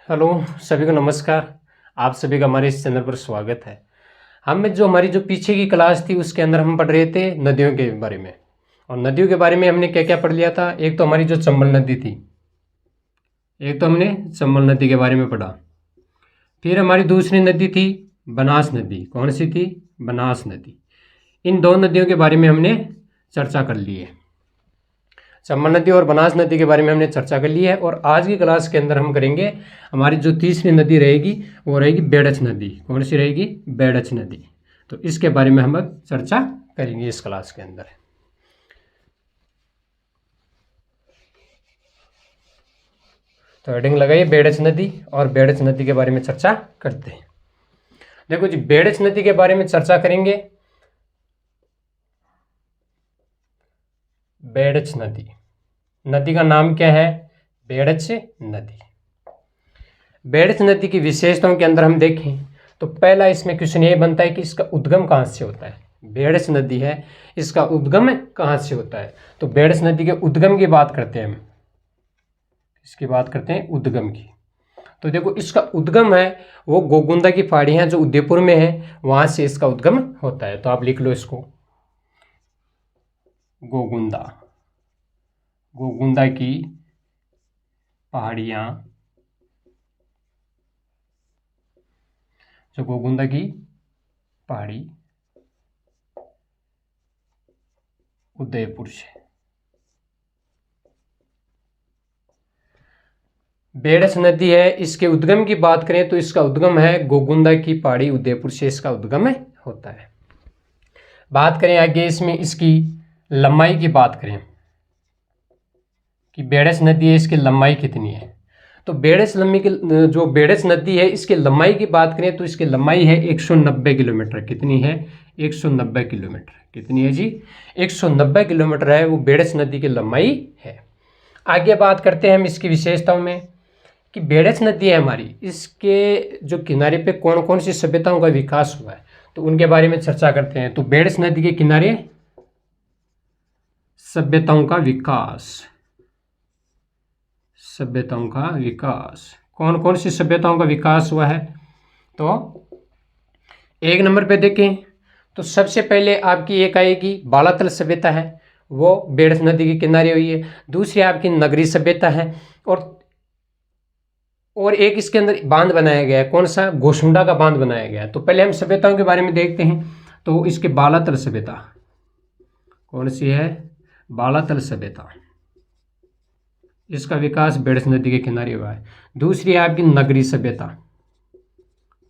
Hello, सभी को नमस्कार। आप सभी का हमारे इस चैनल पर स्वागत है। हमारी जो पीछे की क्लास थी उसके अंदर हम पढ़ रहे थे नदियों के बारे में। और नदियों के बारे में हमने क्या क्या पढ़ लिया था। एक तो हमारी जो चंबल नदी थी, एक तो हमने चंबल नदी के बारे में पढ़ा। फिर हमारी दूसरी नदी थी बनास नदी। कौन सी थी? बनास नदी। इन दो नदियों के बारे में हमने चर्चा कर ली है। चंबल नदी और बनास नदी के बारे में हमने चर्चा कर ली है। और आज की क्लास के अंदर हम करेंगे, हमारी जो तीसरी नदी रहेगी वो रहेगी बेड़च नदी। कौन सी रहेगी? बेड़च नदी। तो इसके बारे में हम अब चर्चा करेंगे इस क्लास के अंदर। तो हेडिंग लगाइए बेड़च नदी, और बेड़च नदी के बारे में चर्चा करते हैं। देखो जी, बेड़च नदी के बारे में चर्चा करेंगे। बेड़च नदी, नदी का नाम क्या है? बेड़च नदी। बेड़च नदी की विशेषताओं के अंदर हम देखें तो पहला इसमें क्वेश्चन ये बनता है कि इसका उद्गम कहाँ से होता है। बेड़च नदी है, इसका उद्गम कहाँ से होता है? तो बेड़च नदी के उद्गम की बात करते हैं हम। इसकी बात करते हैं उद्गम की। तो देखो, इसका उद्गम है वो गोगुंदा की पहाड़ियाँ जो उदयपुर में है, वहाँ से इसका उद्गम होता है। तो आप लिख लो इसको, गोगुंदा। गोगुंदा की पहाड़ियाँ, जो गोगुंदा की पहाड़ी उदयपुर से। बेड़च नदी है, इसके उद्गम की बात करें तो इसका उद्गम है गोगुंदा की पहाड़ी उदयपुर से, इसका उद्गम होता है। बात करें आगे इसमें इसकी लंबाई की बात करें कि बेड़च नदी है, इसकी लंबाई कितनी है। तो जो बेड़च नदी है, इसकी लंबाई की बात करें तो इसकी लंबाई है 190 किलोमीटर। कितनी है? 190 किलोमीटर। कितनी है जी? 190 किलोमीटर है वो बेड़च नदी की लंबाई है। आगे बात करते हैं हम इसकी विशेषताओं में कि बेड़च नदी है हमारी, इसके जो किनारे पे कौन कौन सी सभ्यताओं का विकास हुआ है, तो उनके बारे में चर्चा करते हैं। तो बेड़च नदी के किनारे सभ्यताओं का विकास, सभ्यताओं का विकास, कौन कौन सी सभ्यताओं का विकास हुआ है? तो एक नंबर पे देखें तो सबसे पहले आपकी एक आएगी बालातल सभ्यता है, वो बेड़च नदी के किनारे हुई है। दूसरी आपकी नगरी सभ्यता है, और एक इसके अंदर बांध बनाया गया है। कौन सा? गोसुंडा का बांध बनाया गया है। तो पहले हम सभ्यताओं के बारे में देखते हैं। तो इसके बालातल सभ्यता, कौन सी है? बालातल सभ्यता, इसका विकास बेड़च नदी के किनारे हुआ है। दूसरी है आपकी नगरी सभ्यता।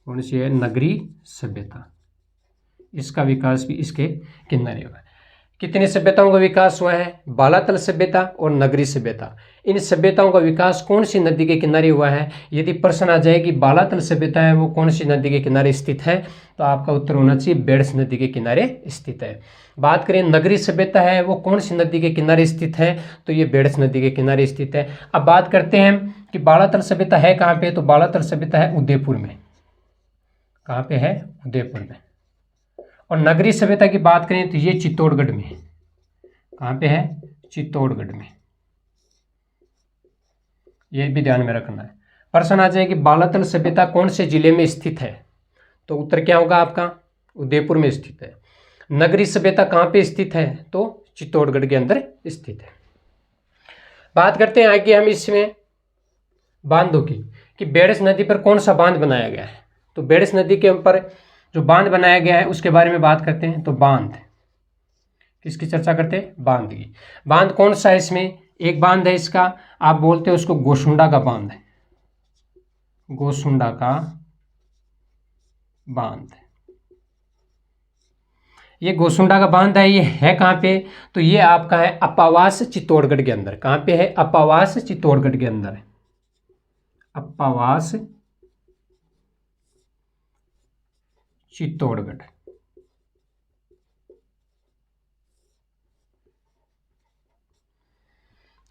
कौन सी है? नगरी सभ्यता, इसका विकास भी इसके किनारे हुआ है। कितनी सभ्यताओं का विकास हुआ है? बालातल सभ्यता और नगरी सभ्यता। इन सभ्यताओं का विकास कौन सी नदी के किनारे हुआ है? यदि प्रश्न आ जाए कि बालातल सभ्यता है वो कौन सी नदी के किनारे स्थित है, तो आपका उत्तर होना चाहिए बेड़च नदी के किनारे स्थित है। बात करें नगरी सभ्यता है वो कौन सी नदी के किनारे स्थित है, तो ये बेड़च नदी के किनारे स्थित है। अब बात करते हैं कि बालातल सभ्यता है कहाँ पे, तो बालातल सभ्यता है उदयपुर में। कहाँ पे है? उदयपुर में। और नगरी सभ्यता की बात करें तो ये चित्तौड़गढ़ में। कहाँ पे है? चित्तौड़गढ़ में। ये भी ध्यान में रखना है। प्रश्न आ जाए कि बालातल सभ्यता कौन से जिले में स्थित है, तो उत्तर क्या होगा आपका? उदयपुर में स्थित है। नगरी सभ्यता कहाँ पे स्थित है, तो चित्तौड़गढ़ के अंदर स्थित है। बात करते हैं आगे हम इसमें बांधों की, कि बेड़च नदी पर कौन सा बांध बनाया गया है। तो बेड़च नदी के ऊपर जो बांध बनाया गया है उसके बारे में बात करते हैं। तो बांध, किसकी चर्चा करते हैं? बांध की। बांध कौन सा है? इसमें एक बांध है इसका, आप बोलते हो उसको गोसुंडा का बांध है। गोसुंडा का बांध, ये गोसुंडा का बांध है। ये है कहाँ पे? तो ये आपका है अपावास चित्तौड़गढ़ के अंदर। कहाँ पे है? अपावास चित्तौड़गढ़ के अंदर। अपावास चित्तौड़गढ़।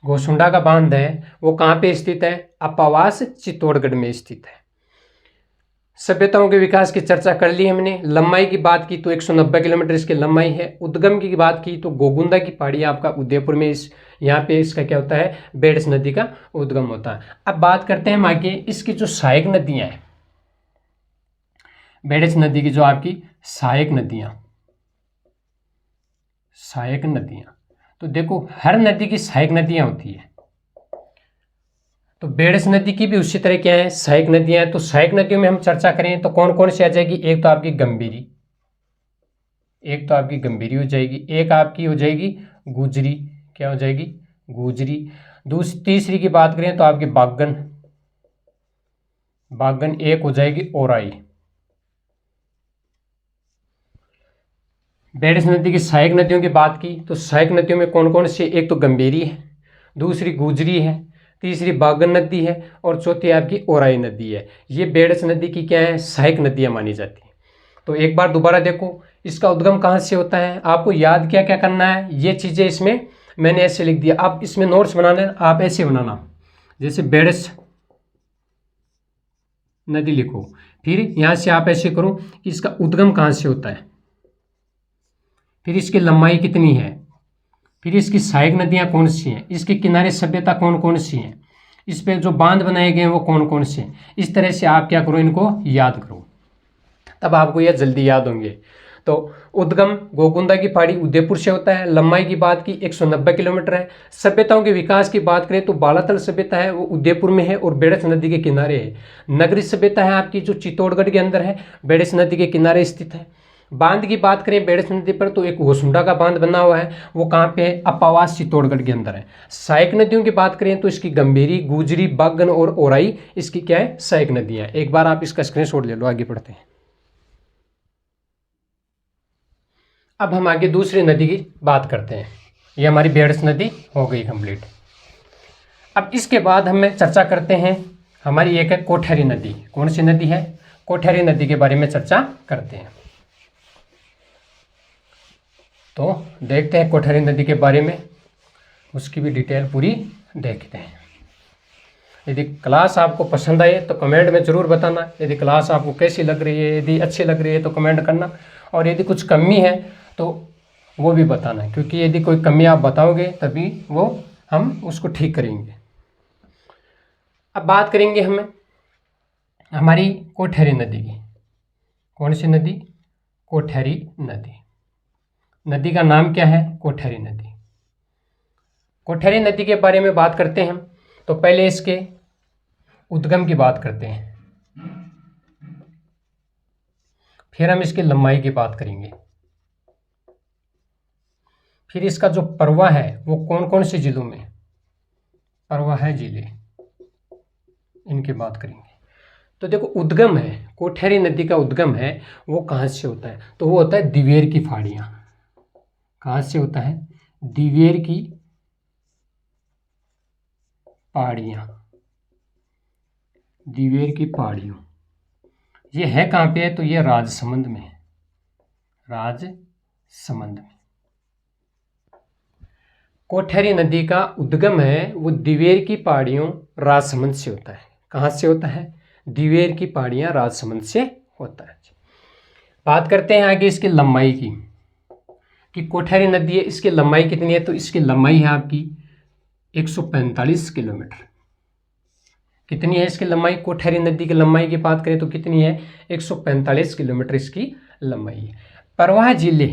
गोसुंडा का बांध है वो कहाँ पे स्थित है? अपावास चित्तौड़गढ़ में स्थित है। सभ्यताओं के विकास की चर्चा कर ली हमने। लंबाई की बात की तो 190 किलोमीटर इसकी लंबाई है। उद्गम की बात की तो गोगुंदा की पहाड़ी आपका उदयपुर में यहाँ पे इसका क्या होता है, बेडस नदी का उद्गम होता है। अब बात करते हैं हम आगे इसकी जो सहायक नदियाँ हैं, बेडस नदी की जो आपकी सहायक नदियाँ, तो देखो हर नदी की सहायक नदियाँ होती है, तो बेडस नदी की भी उसी तरह क्या है, सहायक नदियाँ हैं। तो सहायक नदियों में हम चर्चा करें तो कौन कौन सी आ जाएगी, एक तो आपकी गंभीरी हो जाएगी, एक आपकी हो जाएगी गुजरी, क्या हो जाएगी, गुजरी। तीसरी की बात करें तो आपकी बागन, एक हो जाएगी ओराई। बेडस नदी की सहायक नदियों की बात की तो सहायक नदियों में कौन कौन सी, एक तो गंभीरी है, दूसरी गुजरी है, तीसरी बागन नदी है और चौथी आपकी ओराई नदी है। ये बेडस नदी की क्या है, सहायक नदियाँ मानी जाती हैं। तो एक बार दोबारा देखो इसका उद्गम कहाँ से होता है, आपको याद क्या क्या करना है, ये चीज़ें इसमें मैंने ऐसे लिख दिया। आप इसमें नोट्स बनाने आप ऐसे बनाना, जैसे बेडस नदी लिखो, फिर यहाँ से आप ऐसे करो कि इसका उद्गम कहाँ से होता है, फिर इसकी लंबाई कितनी है, फिर इसकी सहायक नदियाँ कौन सी हैं, इसके किनारे सभ्यता कौन कौन सी हैं, इस पे जो बांध बनाए गए हैं वो कौन कौन से हैं। इस तरह से आप क्या करो, इनको याद करो, तब आपको यह जल्दी याद होंगे। तो उद्गम गोकुंदा की पहाड़ी उदयपुर से होता है, लंबाई की बात की 190 किलोमीटर है। सभ्यताओं के विकास की बात करें तो बालातल सभ्यता है वो उदयपुर में है और बेडस नदी के किनारे है। नगरी सभ्यता है आपकी जो चित्तौड़गढ़ के अंदर है, बेडस नदी के किनारे स्थित है। बांध की बात करें बेडस नदी पर तो एक वसुंडा का बांध बना हुआ है, वो कहाँ पे है, अपावास चित्तौड़गढ़ के अंदर है। सहायक नदियों की बात करें तो इसकी गंभीरी, गुजरी, बागन और ओराई इसकी क्या है, सहायक नदियाँ। एक बार आप इसका स्क्रीनशॉट ले लो, आगे बढ़ते हैं। अब हम आगे दूसरी नदी की बात करते हैं, ये हमारी बेडस नदी हो गई कंप्लीट। अब इसके बाद हम चर्चा करते हैं हमारी एक है कोठरी नदी। कौन सी नदी है, कोठरी नदी के बारे में चर्चा करते हैं। तो देखते हैं कोठरी नदी के बारे में, उसकी भी डिटेल पूरी देखते हैं। यदि क्लास आपको पसंद आए तो कमेंट में ज़रूर बताना, यदि क्लास आपको कैसी लग रही है, यदि अच्छी लग रही है तो कमेंट करना, और यदि कुछ कमी है तो वो भी बताना, क्योंकि यदि कोई कमी आप बताओगे तभी वो हम उसको ठीक करेंगे। अब बात करेंगे हम हमारी कोठरी नदी की। कौन सी नदी, कोठरी नदी। नदी का नाम क्या है, कोठरी नदी। कोठरी नदी के बारे में बात करते हैं हम, तो पहले इसके उद्गम की बात करते हैं, फिर हम इसकी लंबाई की बात करेंगे, फिर इसका जो प्रवाह है वो कौन कौन से जिलों में प्रवाह है, जिले, इनकी बात करेंगे। तो देखो उद्गम है, कोठरी नदी का उद्गम है वो कहाँ से होता है, तो वो होता है दिवेर की पहाड़ियाँ। कहाँ से होता है, दिवेर की पहाड़ियाँ, दिवेर की पहाड़ियों। ये है कहाँ पे है, तो ये राजसमंद में है, राजसमंद में। कोठरी नदी का उद्गम है वो दिवेर की पहाड़ियों राजसमंद से होता है। कहाँ से होता है, दिवेर की पहाड़ियाँ राजसमंद से होता है। बात करते हैं आगे इसकी लंबाई की, कि कोठरी नदी है इसकी लंबाई कितनी है, तो इसकी लंबाई है आपकी 145 किलोमीटर। कितनी है इसकी लंबाई, कोठरी नदी की लंबाई की बात करें तो कितनी है, 145 किलोमीटर इसकी लंबाई है। प्रवाह जिले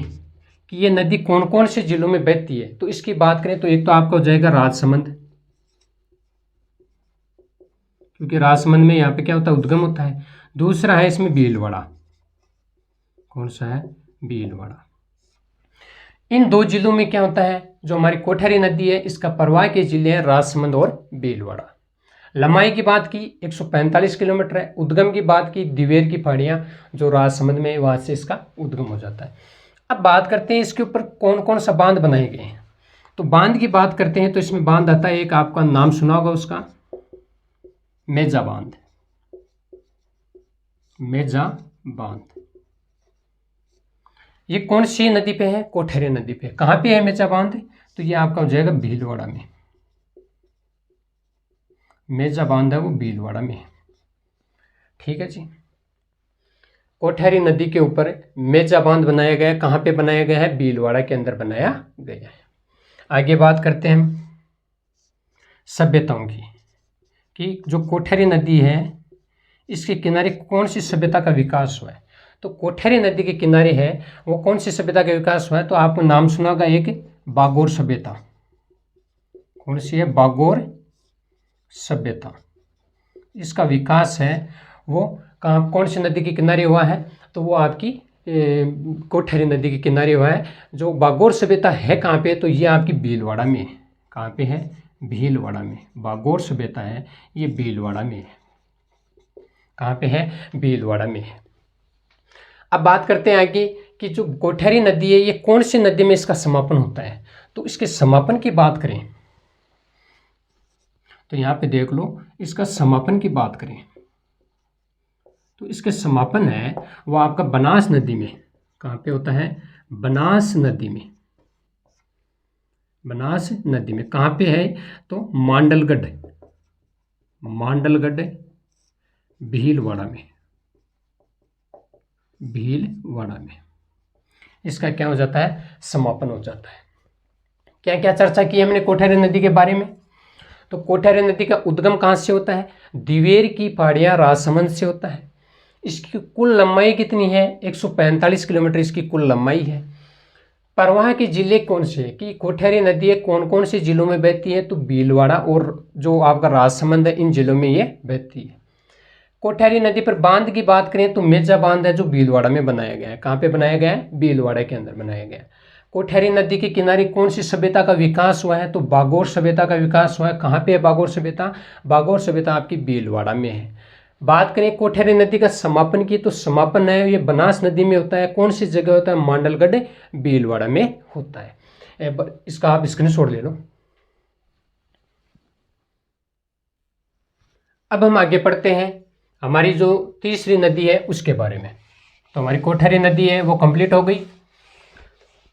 कि ये नदी कौन कौन से जिलों में बहती है, तो इसकी बात करें तो एक तो आपका हो जाएगा राजसमंद, क्योंकि राजसमंद में यहाँ पे क्या होता है, उद्गम होता है। दूसरा है इसमें भीलवाड़ा। कौन सा है, भीलवाड़ा। इन दो जिलों में क्या होता है, जो हमारी कोठरी नदी है इसका प्रवाह के जिले हैं राजसमंद और भीलवाड़ा। लंबाई की बात की 145 किलोमीटर है। उद्गम की बात की दिवेर की पहाड़ियाँ जो राजसमंद में, वहाँ से इसका उद्गम हो जाता है। अब बात करते हैं इसके ऊपर कौन कौन सा बांध बनाए गए हैं। तो बांध की बात करते हैं तो इसमें बांध आता है, एक आपका नाम सुना होगा उसका, मेजा बांध। मेजा बांध ये कौन सी नदी पे है, कोठरी नदी पे। कहाँ पे है मेजा बांध, तो ये आपका हो जाएगा भीलवाड़ा में। मेजा बांध है वो भीलवाड़ा में है, ठीक है जी। कोठरी नदी के ऊपर मेजा बांध बनाया गया है, कहाँ पे बनाया गया है, भीलवाड़ा के अंदर बनाया गया है। आगे बात करते हैं हम सभ्यताओं की, कि जो कोठरी नदी है इसके किनारे कौन सी सभ्यता का विकास हुआ है। तो कोठरी नदी के किनारे है वो कौन सी सभ्यता का विकास हुआ है, तो आपको नाम सुना होगा एक बागोर सभ्यता। कौन सी है? बागोर सभ्यता। इसका विकास है वो कहाँ, कौन सी नदी के किनारे हुआ है, तो वो आपकी कोठरी नदी के किनारे हुआ है। जो बागोर सभ्यता है कहाँ पे, तो ये आपकी भीलवाड़ा में है। कहाँ पे है? भीलवाड़ा में। बागोर सभ्यता है ये भीलवाड़ा में है। कहाँ पे है? भीलवाड़ा में है। अब बात करते हैं आगे कि जो कोठरी नदी है ये कौन सी नदी में इसका समापन होता है। तो इसके समापन की बात करें तो यहाँ पे देख लो, इसका समापन की बात करें तो इसके समापन है वो आपका बनास नदी में। कहाँ पे होता है? बनास नदी में। बनास नदी में कहाँ पे है? तो मांडलगढ़, मांडलगढ़ भीलवाड़ा में, भीलवाड़ा में इसका क्या हो जाता है? समापन हो जाता है। क्या क्या चर्चा की हमने कोठरी नदी के बारे में। तो कोठरी नदी का उद्गम कहाँ से होता है? दिवेर की पहाड़ियाँ राजसमंद से होता है। इसकी कुल लंबाई कितनी है? 145 किलोमीटर इसकी कुल लंबाई है। प्रवाह के जिले कौन से है कि कोठरी नदी है कौन कौन से जिलों में बहती है? तो भीलवाड़ा और जो आपका राजसमंद है इन जिलों में ये बहती है। कोठरी नदी पर बांध की बात करें तो मेजा बांध है जो भीलवाड़ा में बनाया गया है। कहाँ पे बनाया गया है? भीलवाड़ा के अंदर बनाया गया है। कोठरी नदी के किनारे कौन सी सभ्यता का विकास हुआ है? तो बागोर सभ्यता का विकास हुआ है। कहाँ पे है बागोर सभ्यता? बागोर सभ्यता आपकी भीलवाड़ा में है। बात करें कोठरी नदी का समापन की, तो समापन है ये बनास नदी में होता है। कौन सी जगह होता है? मांडलगढ़ भीलवाड़ा में होता है। इसका आप स्क्रीनशॉट ले लो। अब हम आगे पढ़ते हैं हमारी जो तीसरी नदी है उसके बारे में। तो हमारी कोठरी नदी है वो कंप्लीट हो गई।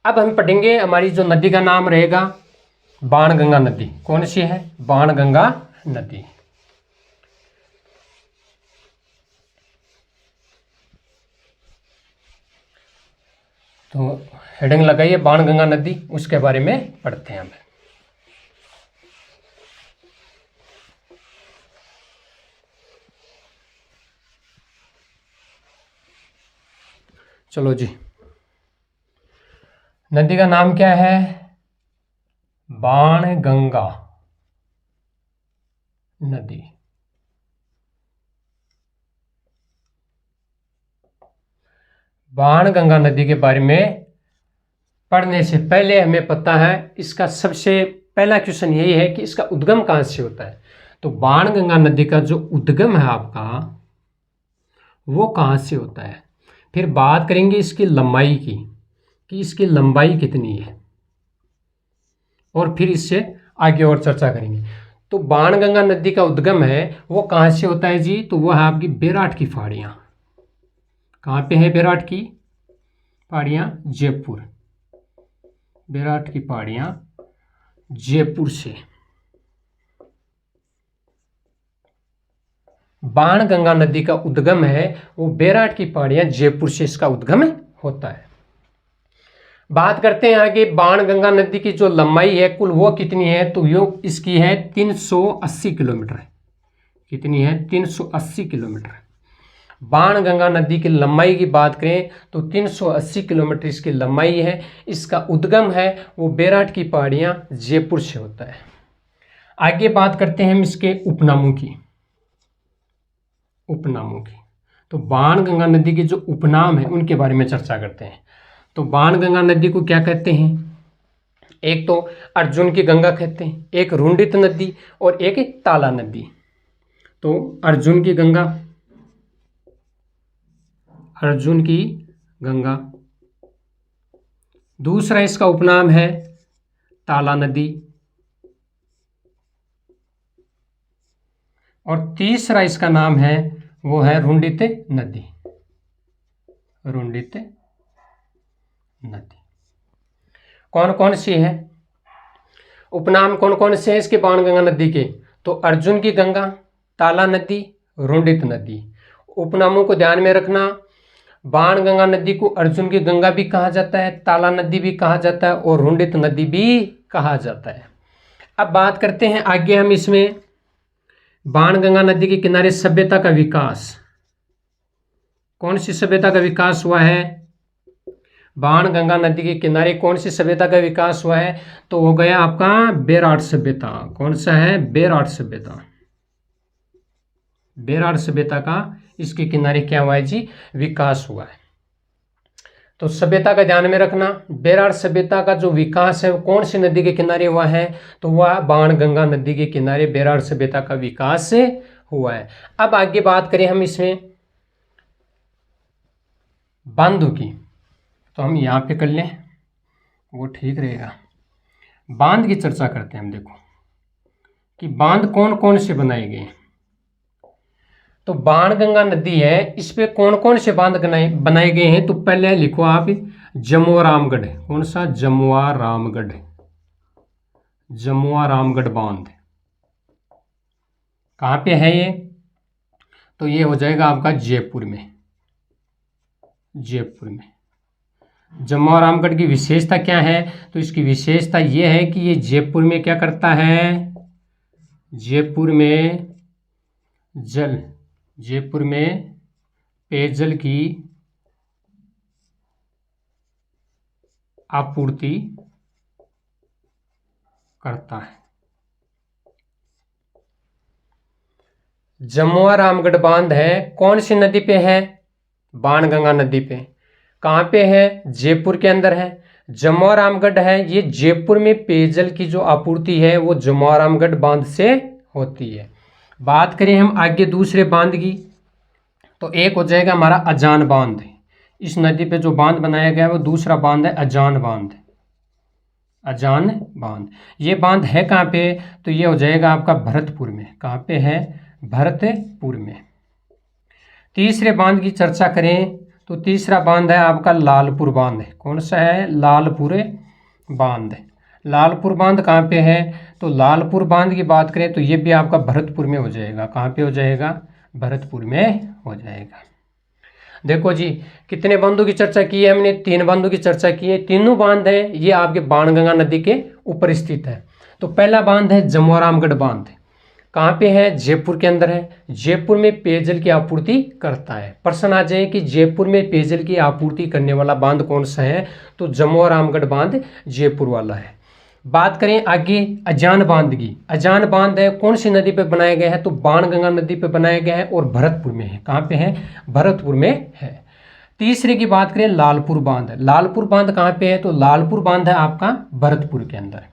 अब हम पढ़ेंगे हमारी जो नदी का नाम रहेगा बाणगंगा नदी। कौन सी है? बाणगंगा नदी। तो हेडिंग लगाइए बाणगंगा नदी, उसके बारे में पढ़ते हैं हम। चलो जी, नदी का नाम क्या है? बाणगंगा नदी। बाणगंगा नदी के बारे में पढ़ने से पहले हमें पता है इसका सबसे पहला क्वेश्चन यही है कि इसका उद्गम कहाँ से होता है। तो बाणगंगा नदी का जो उद्गम है आपका वो कहाँ से होता है। फिर बात करेंगे इसकी लंबाई की कि इसकी लंबाई कितनी है, और फिर इससे आगे और चर्चा करेंगे। तो बाणगंगा नदी का उद्गम है वो कहाँ से होता है जी? तो वो है आपकी बेराट की पहाड़ियाँ। कहाँ पे है बेराट की पहाड़ियाँ? जयपुर। बेराट की पहाड़ियाँ जयपुर से। बाणगंगा नदी का उद्गम है वो बेराट की पहाड़ियाँ जयपुर से इसका उद्गम होता है। बात करते हैं आगे बाणगंगा नदी की जो लंबाई है कुल वो कितनी है? तो यो इसकी है 380 किलोमीटर। कितनी है? 380 किलोमीटर। बाणगंगा नदी की लंबाई की बात करें तो 380 किलोमीटर इसकी लंबाई है। इसका उद्गम है वो बेराट की पहाड़ियाँ जयपुर से होता है। आगे बात करते हैं हम इसके उपनामों की। उपनामों की तो बाणगंगा नदी के जो उपनाम है उनके बारे में चर्चा करते हैं। तो बाणगंगा नदी को क्या कहते हैं? एक तो अर्जुन की गंगा कहते हैं, एक रुंडित नदी और एक ताला नदी। तो अर्जुन की गंगा, अर्जुन की गंगा। दूसरा इसका उपनाम है ताला नदी, और तीसरा इसका नाम है वो है रुंडित नदी। रुंडित नदी कौन कौन सी है? उपनाम कौन कौन से हैं इसके बाणगंगा नदी के? तो अर्जुन की गंगा, ताला नदी, रुंडित नदी। उपनामों को ध्यान में रखना। बाणगंगा नदी को अर्जुन की गंगा भी कहा जाता है, ताला नदी भी कहा जाता है और रुंडित नदी भी कहा जाता है। अब बात करते हैं आगे हम इसमें बाणगंगा नदी के किनारे सभ्यता का विकास। कौन सी सभ्यता का विकास हुआ है? बाणगंगा नदी के किनारे कौन सी सभ्यता का विकास हुआ है? तो हो गया आपका बेराट सभ्यता। कौन सा है? बेराट सभ्यता। बेराट सभ्यता का इसके किनारे क्या हुआ है जी? विकास हुआ है। तो सभ्यता का ध्यान में रखना, बेराट सभ्यता का जो विकास है वो कौन सी नदी के किनारे हुआ है? तो वह बाणगंगा नदी के किनारे बेराट सभ्यता का विकास हुआ है। अब आगे बात करें हम इसमें बांधों की, तो हम यहाँ पे कर लें, वो ठीक रहेगा। बांध की चर्चा करते हैं हम। देखो कि बांध कौन कौन से बनाए गए हैं। तो बाणगंगा नदी है, इस पे कौन कौन से बांध बनाए गए हैं? तो पहले लिखो आप जमुआ रामगढ़। कौन सा? जमुआ रामगढ़। जमुआ रामगढ़ बांध कहाँ पे है ये? तो ये हो जाएगा आपका जयपुर में। जयपुर में जमुआ रामगढ़ की विशेषता क्या है? तो इसकी विशेषता ये है कि ये जयपुर में क्या करता है? जयपुर में पेयजल की आपूर्ति करता है। जमुआ रामगढ़ बांध है, कौन सी नदी पे है? बाणगंगा नदी पे। कहाँ पे है? जयपुर के अंदर है। जमुआ रामगढ़ है, ये जयपुर में पेयजल की जो आपूर्ति है वो जमुआ रामगढ़ बांध से होती है। बात करें हम आगे दूसरे बांध की, तो एक हो जाएगा हमारा अजान बांध। इस नदी पे जो बांध बनाया गया है वो दूसरा बांध है अजान बांध। अजान बांध, ये बांध है कहाँ पे? तो ये हो जाएगा आपका भरतपुर में। कहाँ पे है? भरतपुर में। तीसरे बांध की चर्चा करें तो तीसरा बांध है आपका लालपुर बांध। कौन सा है? लालपुर बांध। लालपुर बांध कहाँ पे है? तो लालपुर बांध की बात करें तो ये भी आपका भरतपुर में हो जाएगा। कहाँ पे हो जाएगा? भरतपुर में हो जाएगा। देखो जी, कितने बांधों की चर्चा की है हमने? 3 बांधों की चर्चा की है। तीनों बांध है ये आपके बाणगंगा नदी के ऊपर स्थित है। तो पहला बांध है जमुआ रामगढ़ बांध। कहाँ पे है? जयपुर के अंदर है। जयपुर में पेयजल की आपूर्ति करता है। प्रश्न आ जाए कि जयपुर में पेयजल की आपूर्ति करने वाला बांध कौन सा है? तो जमुआ रामगढ़ बांध जयपुर वाला है। बात करें आगे अजान बांध की। अजान बांध है, कौन सी नदी पे बनाया गया है? तो बाणगंगा नदी पे बनाया गया है और भरतपुर में है। कहाँ पे है? भरतपुर में है। तीसरे की बात करें लालपुर बांध। लालपुर बांध कहाँ पे है? तो लालपुर बांध है आपका भरतपुर के अंदर।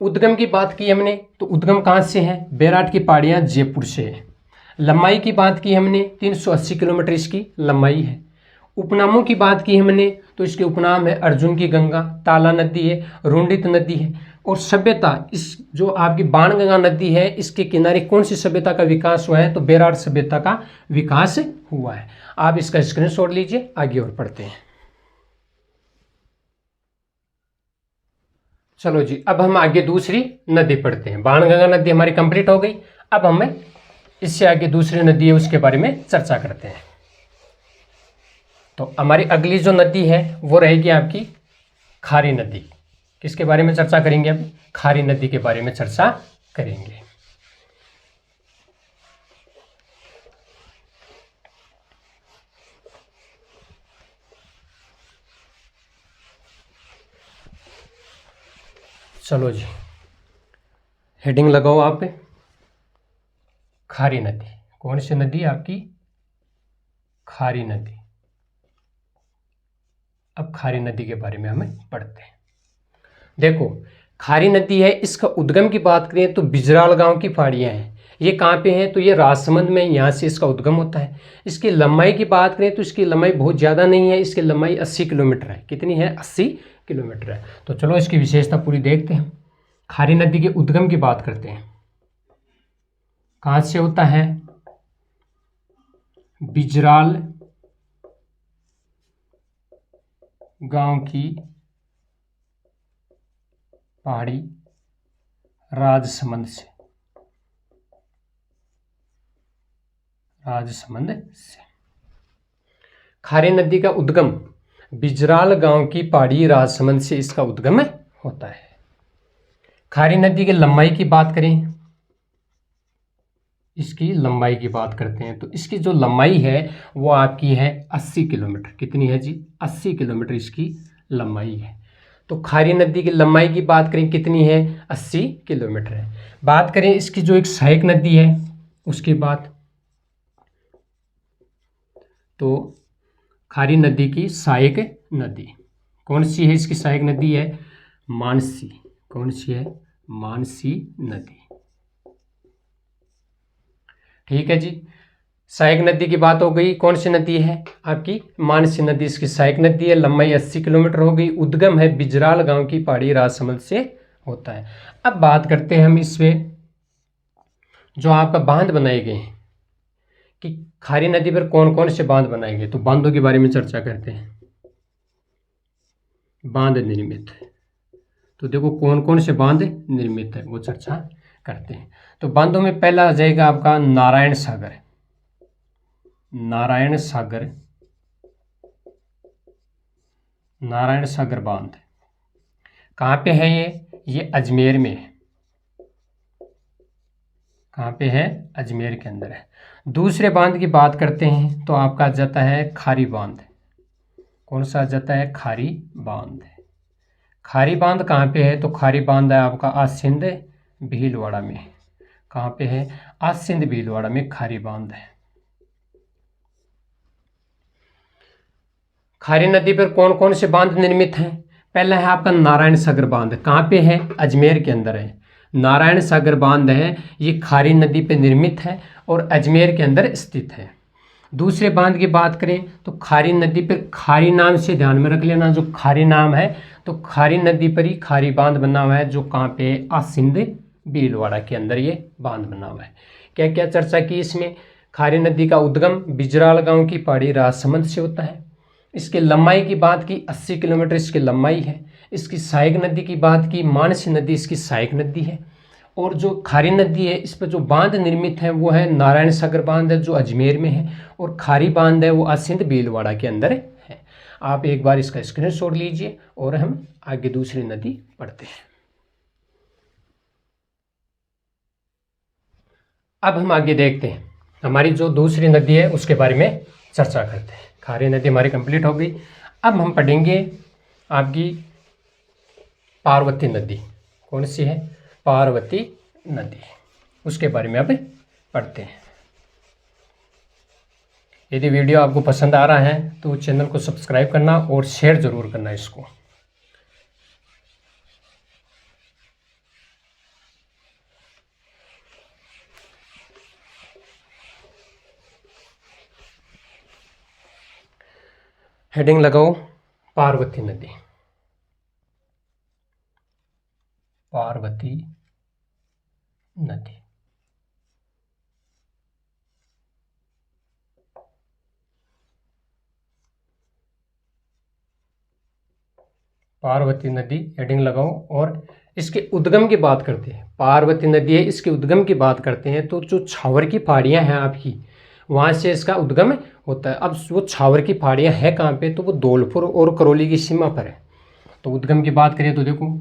उद्गम की बात की हमने, तो उद्गम कहाँ से है? बेराट की पहाड़ियाँ जयपुर से है। लंबाई की बात की हमने, 380 किलोमीटर इसकी लंबाई है। उपनामों की बात की हमने, तो इसके उपनाम है अर्जुन की गंगा, ताला नदी है, रुंडित नदी है। और सभ्यता, इस जो आपकी बाणगंगा नदी है इसके किनारे कौन सी सभ्यता का विकास हुआ है? तो बेराट सभ्यता का विकास हुआ है। आप इसका स्क्रीनशॉट लीजिए, आगे और पढ़ते हैं। चलो जी, अब हम आगे दूसरी नदी पढ़ते हैं। बाणगंगा नदी हमारी कंप्लीट हो गई। अब हमें इससे आगे दूसरी नदी है उसके बारे में चर्चा करते हैं। तो हमारी अगली जो नदी है वो रहेगी आपकी खारी नदी। किसके बारे में चर्चा करेंगे? अब खारी नदी के बारे में चर्चा करेंगे। चलो जी, हेडिंग लगाओ आप। खारी नदी, कौन सी नदी? आपकी खारी नदी। अब खारी नदी के बारे में हमें पढ़ते हैं। देखो, खारी नदी है, इसका उद्गम की बात करें तो बिजराल गांव की पहाड़ियाँ हैं। ये कहाँ पे है? तो ये राजसमंद में, यहाँ से इसका उद्गम होता है। इसकी लंबाई की बात करें तो इसकी लंबाई बहुत ज़्यादा नहीं है, इसकी लंबाई 80 किलोमीटर है। कितनी है? 80 किलोमीटर है। तो चलो इसकी विशेषता पूरी देखते हैं। खारी नदी के उद्गम की बात करते हैं। कहाँ से होता है? बिजराल गांव की पहाड़ी, राजसमंद से। खारी नदी का उद्गम बिजराल गांव की पहाड़ी राजसमंद से इसका उद्गम होता है। खारी नदी की लंबाई की बात करें, इसकी लंबाई की बात करते हैं तो इसकी जो लंबाई है वो आपकी है 80 किलोमीटर। कितनी है जी? 80 किलोमीटर इसकी लंबाई है। तो खारी नदी की लंबाई की बात करें कितनी है? 80 किलोमीटर है। बात करें इसकी जो एक सहायक नदी है उसकी बात, तो खारी नदी की सहायक नदी कौन सी है? इसकी सहायक नदी है मानसी। कौन सी है? मानसी नदी। ठीक है जी, सहायक नदी की बात हो गई। कौन सी नदी है? आपकी मानसी नदी इसकी सहायक नदी है। लंबाई 80 किलोमीटर हो गई। उद्गम है बिजराल गांव की पहाड़ी राजसमंद से होता है। अब बात करते हैं हम इसमें जो आपका बांध बनाए गए हैं कि खारी नदी पर कौन कौन से बांध बनाए गए, तो बांधों के बारे में चर्चा करते हैं। बांध निर्मित, तो देखो कौन कौन से बांध निर्मित है वो चर्चा करते हैं। तो बांधों में पहला आ जाएगा आपका नारायण सागर। नारायण सागर, नारायण सागर बांध कहाँ पे है? ये अजमेर में है। कहाँ पे है? अजमेर के अंदर है। दूसरे बांध की बात करते हैं तो आपका आ जाता है खारी बांध। कौन सा आ जाता है? खारी बांध। खारी बांध कहाँ पे है? तो खारी बांध है आपका आसिंद भीलवाड़ा में। कहाँ पे है? आसिंद भीलवाड़ा में खारी बांध है। खारी नदी पर कौन कौन से बांध निर्मित हैं? पहला है आपका नारायण सागर बांध। कहाँ पे है? अजमेर के अंदर है। नारायण सागर बांध है ये खारी नदी पे निर्मित है और अजमेर के अंदर स्थित है। दूसरे बांध की बात करें तो खारी नदी पर, खारी नाम से ध्यान में रख लेना, जो खारी नाम है तो खारी नदी पर ही खारी बांध बना हुआ है, जो कहाँ पे? आसिंद भीलवाड़ा के अंदर ये बांध बना हुआ है। क्या क्या चर्चा की इसमें? खारी नदी का उद्गम बिजराल गांव की पहाड़ी राजसमंद से होता है। इसकी लंबाई की बात की 80 किलोमीटर इसकी लंबाई है। इसकी सहायक नदी की बात की, मानसी नदी इसकी सहायक नदी है। और जो खारी नदी है इस पर जो बांध निर्मित है वो है नारायण सागर बांध है जो अजमेर में है, और खारी बांध है वो आसिंद भीलवाड़ा के अंदर है। आप एक बार इसका स्क्रीनशॉट लीजिए और हम आगे दूसरी नदी पढ़ते हैं। अब हम आगे देखते हैं, हमारी जो दूसरी नदी है उसके बारे में चर्चा करते हैं। खारी नदी हमारी कंप्लीट हो गई। अब हम पढ़ेंगे आपकी पार्वती नदी। कौन सी है? पार्वती नदी, उसके बारे में अब पढ़ते हैं। यदि वीडियो आपको पसंद आ रहा है तो चैनल को सब्सक्राइब करना और शेयर जरूर करना इसको। हेडिंग लगाओ पार्वती नदी। पार्वती नदी, पार्वती नदी हेडिंग लगाओ और इसके उद्गम की बात करते हैं। पार्वती नदी है, इसके उद्गम की बात करते हैं तो जो छावर की पहाड़ियाँ हैं आपकी, वहाँ से इसका उद्गम होता है। अब वो छावर की पहाड़ियाँ है कहाँ पे? तो वो धौलपुर और करौली की सीमा पर है। तो उद्गम की बात करें तो देखो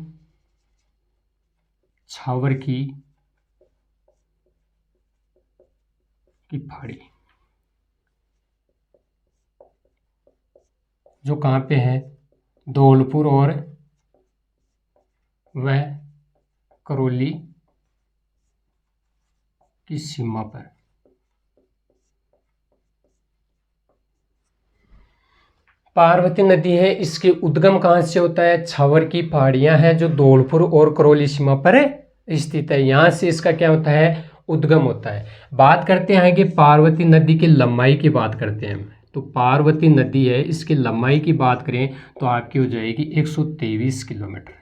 छावर की पहाड़ी जो कहाँ पे है? धौलपुर और वह करौली की सीमा पर। पार्वती नदी है, इसके उद्गम कहाँ से होता है? छावर की पहाड़ियाँ हैं जो धौलपुर और करौली सीमा पर स्थित है, यहाँ से इसका क्या होता है? उद्गम होता है। बात करते हैं कि पार्वती नदी की लंबाई की बात करते हैं। तो पार्वती नदी है, इसकी लंबाई की बात करें तो आपकी हो जाएगी 123 किलोमीटर।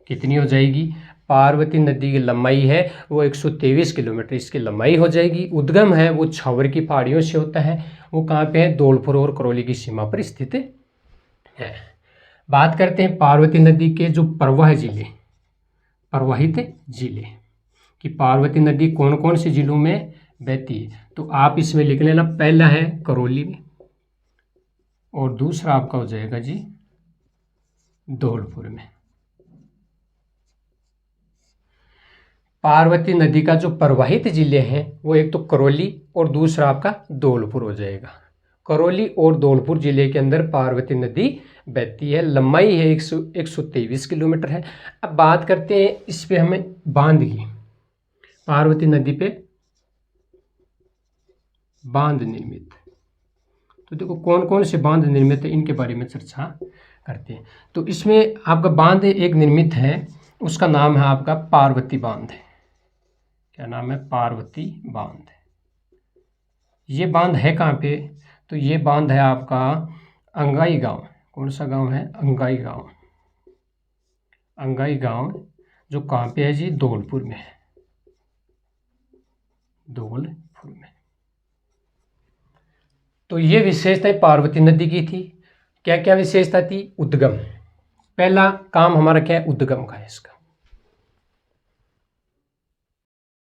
कितनी हो जाएगी? पार्वती नदी की लंबाई है वो 123 किलोमीटर इसकी लंबाई हो जाएगी। उद्गम है वो छावर की पहाड़ियों से होता है, वो कहाँ पे है? धौलपुर और करौली की सीमा पर स्थित है। बात करते हैं पार्वती नदी के जो प्रवाह जिले, प्रवाहित जिले कि पार्वती नदी कौन कौन से जिलों में बहती है। तो आप इसमें लिख लेना, पहला है करौली में और दूसरा आपका हो जाएगा जी धौलपुर में। पार्वती नदी का जो प्रवाहित जिले हैं वो एक तो करौली और दूसरा आपका धौलपुर हो जाएगा। करौली और धौलपुर जिले के अंदर पार्वती नदी बहती है। लंबाई है 123 किलोमीटर है। अब बात करते हैं इस पे हमें बांध की। पार्वती नदी पे बांध निर्मित, तो देखो कौन कौन से बांध निर्मित है इनके बारे में चर्चा करते हैं। तो इसमें आपका बांध एक निर्मित है, उसका नाम है आपका पार्वती बांध। क्या नाम है? पार्वती बांध। ये बांध है कहाँ पे? तो ये बांध है आपका अंगाई गांव। कौन सा गांव है? अंगाई गांव। अंगाई गांव जो कहाँ पे है जी? धौलपुर में है। धौलपुर में। तो ये विशेषता पार्वती नदी की थी। क्या क्या विशेषता थी? उद्गम। पहला काम हमारा क्या है? उद्गम का है इसका।